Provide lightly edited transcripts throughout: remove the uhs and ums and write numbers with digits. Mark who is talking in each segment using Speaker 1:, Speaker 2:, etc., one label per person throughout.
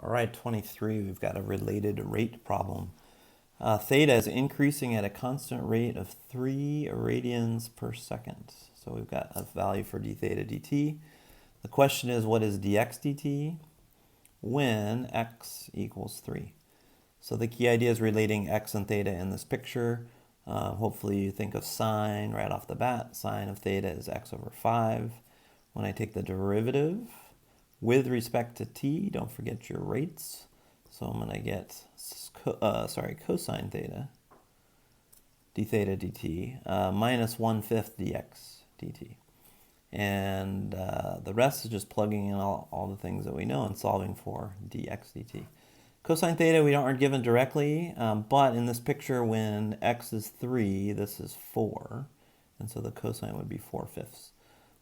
Speaker 1: All right, 23, we've got a related rate problem. Theta is increasing at a constant rate of 3 radians per second. So we've got a value for d theta dt. The question is, what is dx dt when x equals 3? So the key idea is relating x and theta in this picture. Hopefully you think of sine right off the bat. Sine of theta is x over 5. When I take the derivative with respect to t, don't forget your rates. So I'm going to get cosine theta, d theta dt, minus 1/5 dx dt. And the rest is just plugging in all the things that we know and solving for dx dt. Cosine theta we aren't given directly, but in this picture when x is 3, this is 4. And so the cosine would be 4/5.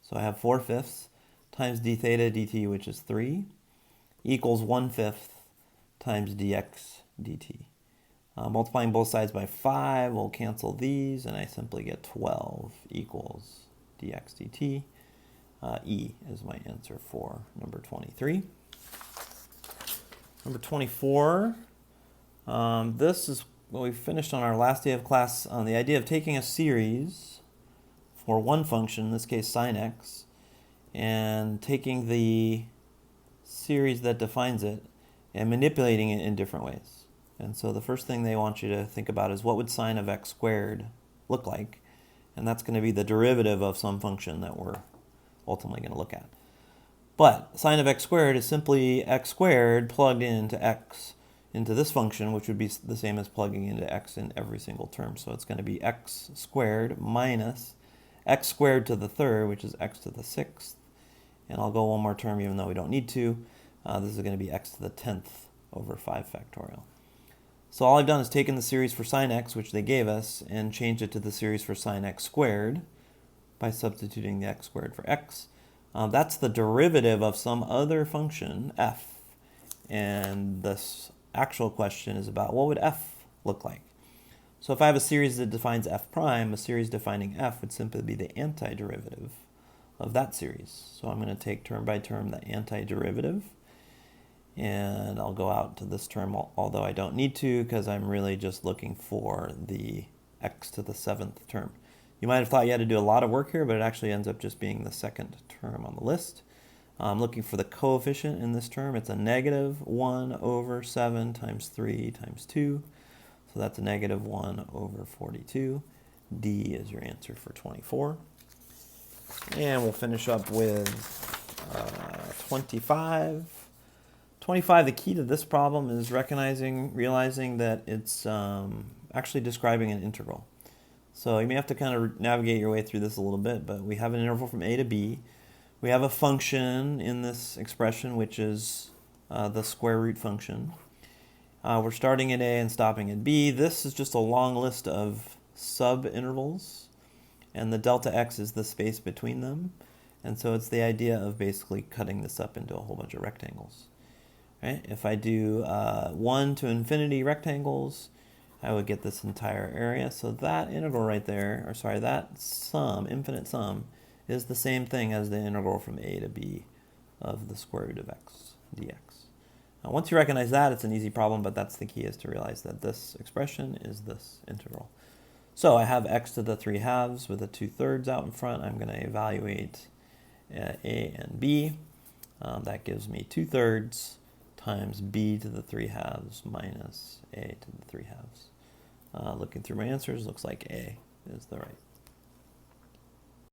Speaker 1: So I have 4/5 times d theta dt, which is 3, equals 1/5 times dx dt. Multiplying both sides by 5 will cancel these, and I simply get 12 equals dx dt. E is my answer for number 23. Number 24, this is what we finished on our last day of class on the idea of taking a series for one function, in this case sine x, and taking the series that defines it and manipulating it in different ways. And so the first thing they want you to think about is what would sine of x squared look like? And that's going to be the derivative of some function that we're ultimately going to look at. But sine of x squared is simply x squared plugged into x into this function, which would be the same as plugging into x in every single term. So it's going to be x squared minus x squared to the third, which is x to the sixth. And I'll go one more term even though we don't need to. This is going to be x to the 10th over 5 factorial. So all I've done is taken the series for sine x, which they gave us, and changed it to the series for sine x squared by substituting the x squared for x. That's the derivative of some other function, f. And this actual question is about what would f look like? So if I have a series that defines f prime, a series defining f would simply be the antiderivative of that series. So I'm going to take term by term the antiderivative. And I'll go out to this term, although I don't need to, because I'm really just looking for the x to the 7th term. You might have thought you had to do a lot of work here, but it actually ends up just being the second term on the list. I'm looking for the coefficient in this term. It's a negative 1 over 7 times 3 times 2. So that's a negative 1 over 42. D is your answer for 24. And we'll finish up with 25. 25, the key to this problem is realizing that it's actually describing an integral. So you may have to kind of navigate your way through this a little bit, but we have an interval from a to b. We have a function in this expression, which is the square root function. We're starting at a and stopping at b. This is just a long list of subintervals, and the delta x is the space between them. And so it's the idea of basically cutting this up into a whole bunch of rectangles. Right? If I do 1 to infinity rectangles, I would get this entire area. So that integral right there, or sorry, that sum, infinite sum, is the same thing as the integral from a to b of the square root of x dx. Now, once you recognize that, it's an easy problem, but that's the key, is to realize that this expression is this integral. So I have x to the 3/2 with the 2/3 out in front. I'm going to evaluate a and b. That gives me 2/3 times b to the 3/2 minus a to the 3/2. Looking through my answers, looks like A is the right